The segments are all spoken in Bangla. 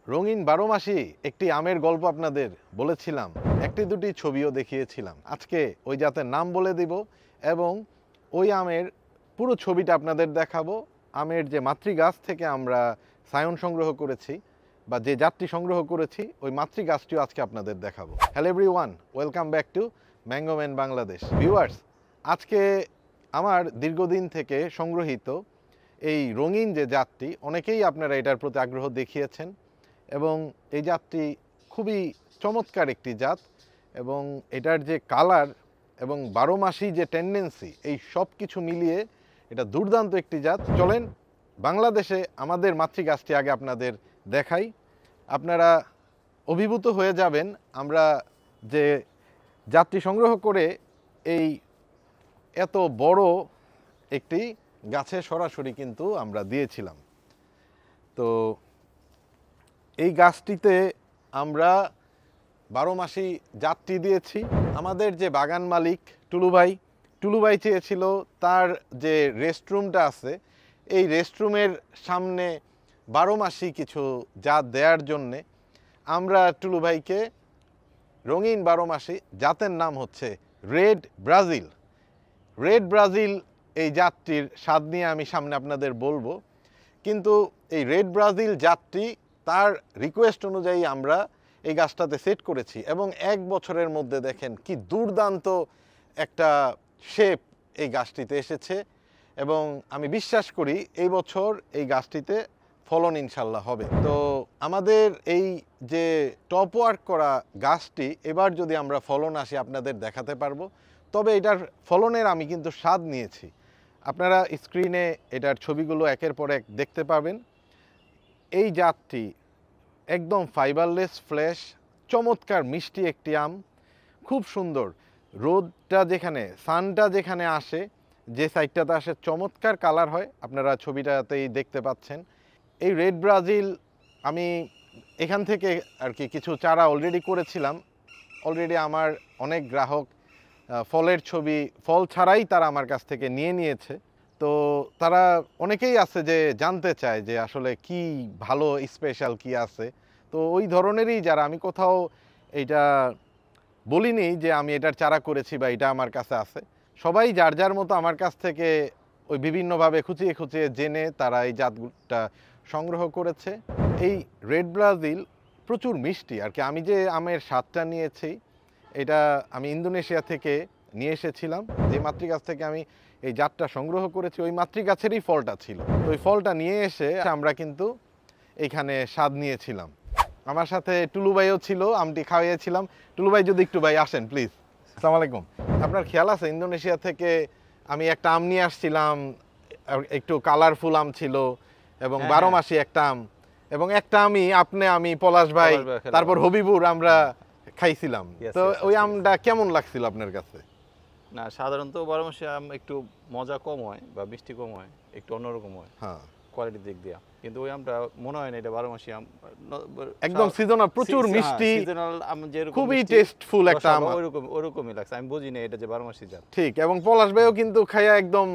রঙিন 12 মাসি একটি আমের গল্প আপনাদের বলেছিলাম, একটি দুটি ছবিও দেখিয়েছিলাম। আজকে ওই জাতের নাম বলে দিব এবং ওই আমের পুরো ছবিটা আপনাদের দেখাবো। আমের যে মাতৃগাছ থেকে আমরা সায়ন সংগ্রহ করেছি বা যে জাতটি সংগ্রহ করেছি ওই মাতৃগাছটিও আজকে আপনাদের দেখাবো। Hello everyone, welcome back to mango man Bangladesh. Viewers, আজকে আমার দীর্ঘদিন থেকে সংগ্রহিত এই রঙিন যে জাতটি, অনেকেই আপনারা এটার প্রতি আগ্রহ দেখিয়েছেন এবং এই জাতটি খুবই চমৎকার একটি জাত এবং এটার যে কালার এবং 12 মাসি যে টেন্ডেন্সি, এই সব কিছু মিলিয়ে এটা দুর্দান্ত একটি জাত। চলেন বাংলাদেশে আমাদের মাতৃগাছটি আগে আপনাদের দেখাই, আপনারা অভিভূত হয়ে যাবেন। আমরা যে জাতটি সংগ্রহ করে এই এত বড় একটি গাছে সরাসরি কিন্তু আমরা দিয়েছিলাম। তো এই গাছটিতে আমরা 12 মাসি জাতটি দিয়েছি। আমাদের যে বাগান মালিক টুলু ভাই চেয়েছিল তার যে রেস্টরুমটা আছে এই রেস্টরুমের সামনে 12 মাসি কিছু জাত দেওয়ার জন্যে আমরা টুলু ভাইকে রঙিন 12 মাসি জাতের নাম হচ্ছে রেড ব্রাজিল এই জাতটির স্বাদ নিয়ে আমি সামনে আপনাদের বলবো। কিন্তু এই রেড ব্রাজিল জাতটি তার রিকোয়েস্ট অনুযায়ী আমরা এই গাছটাতে সেট করেছি এবং 1 বছরের মধ্যে দেখেন কি দুর্দান্ত একটা শেপ এই গাছটিতে এসেছে এবং আমি বিশ্বাস করি এই বছর এই গাছটিতে ফলন ইনশাল্লাহ হবে। তো আমাদের এই যে টপ ওয়ার্ক করা গাছটি এবার যদি আমরা ফলন আসি আপনাদের দেখাতে পারবো। তবে এটার ফলনের আমি কিন্তু স্বাদ নিয়েছি। আপনারা স্ক্রিনে এটার ছবিগুলো একের পর এক দেখতে পাবেন। এই জাতটি একদম ফাইবারলেস ফ্লেশ, চমৎকার মিষ্টি একটি আম, খুব সুন্দর। রোদটা যেখানে, সানটা যেখানে আসে, যে সাইডটাতে আসে চমৎকার কালার হয়, আপনারা ছবিটাতেই দেখতে পাচ্ছেন। এই রেড ব্রাজিল আমি এখান থেকে আর কি কিছু চারা অলরেডি করেছিলাম। অলরেডি আমার অনেক গ্রাহক ফলের ছবি, ফল ছাড়াই তারা আমার কাছ থেকে নিয়ে নিয়েছে। তো তারা অনেকেই আছে যে জানতে চায় যে আসলে কি ভালো স্পেশাল কি আছে। তো ওই ধরনেরই যারা, আমি কোথাও এইটা বলিনি যে আমি এটার চারা করেছি বা এটা আমার কাছে আছে। সবাই যার যার মতো আমার কাছ থেকে ওই বিভিন্নভাবে খুঁচিয়ে জেনে তারা এই জাতটা সংগ্রহ করেছে। এই রেড ব্রাজিল প্রচুর মিষ্টি আর কি। আমি যে আমের স্বাদটা নিয়েছি এটা আমি ইন্দোনেশিয়া থেকে নিয়ে এসেছিলাম। যে মাতৃগাছ থেকে আমি এই জাতটা সংগ্রহ করেছি ওই মাতৃগাছেরই ফলটা ছিল। তো ওই ফলটা নিয়ে এসে আমরা কিন্তু এইখানে স্বাদ নিয়েছিলাম। আমার সাথে টুলু ভাইও ছিল, আমটি খাওয়াইয়েছিলাম। টুলু ভাই যদি একটু ভাই আসেন প্লিজ। আসসালামু আলাইকুম। আপনার খেয়াল আছে ইন্দোনেশিয়া থেকে আমি একটা আম নিয়ে আসছিলাম, একটু কালারফুল আম ছিল এবং 12 মাসি একটা আম, এবং একটা আমি পলাশ ভাই তারপর হবিবুর আমরা খাইছিলাম। তো ওই আমটা কেমন লাগছিল আপনার কাছে? না, সাধারণত 12 মাসি আম একটু মজা কম হয় বা মিষ্টি কম হয়, একটু অন্যরকম হয় হ্যাঁ, কোয়ালিটির দিক দিয়ে। কিন্তু ওই আমটা মনে হয় না এটা 12 মাসি আম, একদম সিজনাল, প্রচুর মিষ্টি, সিজনাল আম যেরকম খুবই টেস্টফুল একটা আম। ওরকমই লাগছে, আমি বুঝি না এটা যে 12 মাসি জাত। ঠিক, এবং পলাশ ভাইও কিন্তু খাইয়া একদম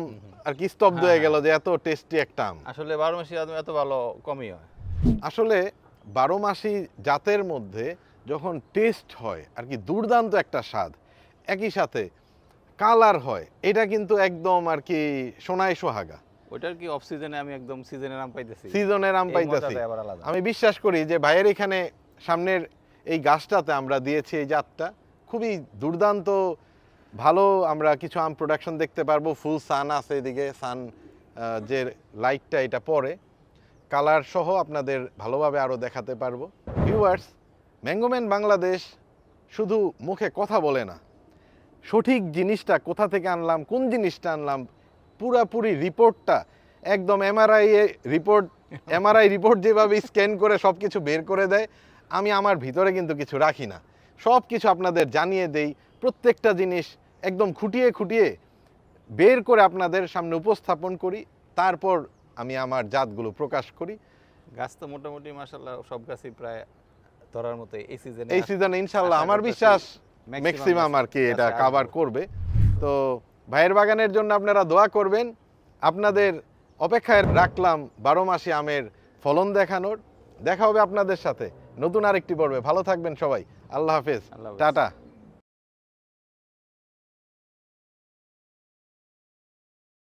আর কি স্তব্ধ হয়ে গেল যে এত টেস্টি একটা আম। আসলে 12 মাসি আম এত ভালো কমই হয়। আসলে 12 মাসি জাতের মধ্যে যখন টেস্ট হয় আর কি দুর্দান্ত একটা স্বাদ, একই সাথে কালার হয়, এটা কিন্তু একদম আর কি সোনায় সোহাগা। ওইটার কি অফ সিজনে আমি একদম সিজনের আম পাইতেছি, সিজনের আম পাইতেছি। আমি বিশ্বাস করি যে ভাইয়ের এখানে সামনের এই গাছটাতে আমরা দিয়েছি এই জাতটা, খুবই দুর্দান্ত ভালো। আমরা কিছু আম প্রোডাকশন দেখতে পারবো। ফুল সান আছে এদিকে, সান যে লাইটটা এটা পড়ে, কালার সহ আপনাদের ভালোভাবে আরও দেখাতে পারবো। ভিউয়ার্স, ম্যাঙ্গোম্যান বাংলাদেশ শুধু মুখে কথা বলে না, সঠিক জিনিসটা কোথা থেকে আনলাম, কোন জিনিসটা আনলাম, পুরাপুরি রিপোর্টটা একদম এমআরআই রিপোর্ট যেভাবে স্ক্যান করে সব কিছু বের করে দেয়, আমি আমার ভিতরে কিন্তু কিছু রাখি না, সব কিছু আপনাদের জানিয়ে দেই। প্রত্যেকটা জিনিস একদম খুঁটিয়ে বের করে আপনাদের সামনে উপস্থাপন করি, তারপর আমি আমার জাতগুলো প্রকাশ করি। গাছ তো মোটামুটি মাশাআল্লাহ সব গাছই প্রায় ধরার মতো এই সিজনে ইনশাআল্লাহ আমার বিশ্বাস ম্যাক্সিমাম আর কি এটা কভার করবে। তো ভাইয়ের বাগানের জন্য আপনারা দোয়া করবেন। আপনাদের অপেক্ষায় রাখলাম 12 মাসি আমের ফলন দেখানোর দেখা হবে আপনাদের সাথে নতুন আরেকটি পর্বে। ভালো থাকবেন সবাই। আল্লাহ হাফেজ। আল্লাহ হাফেজ। টাটা।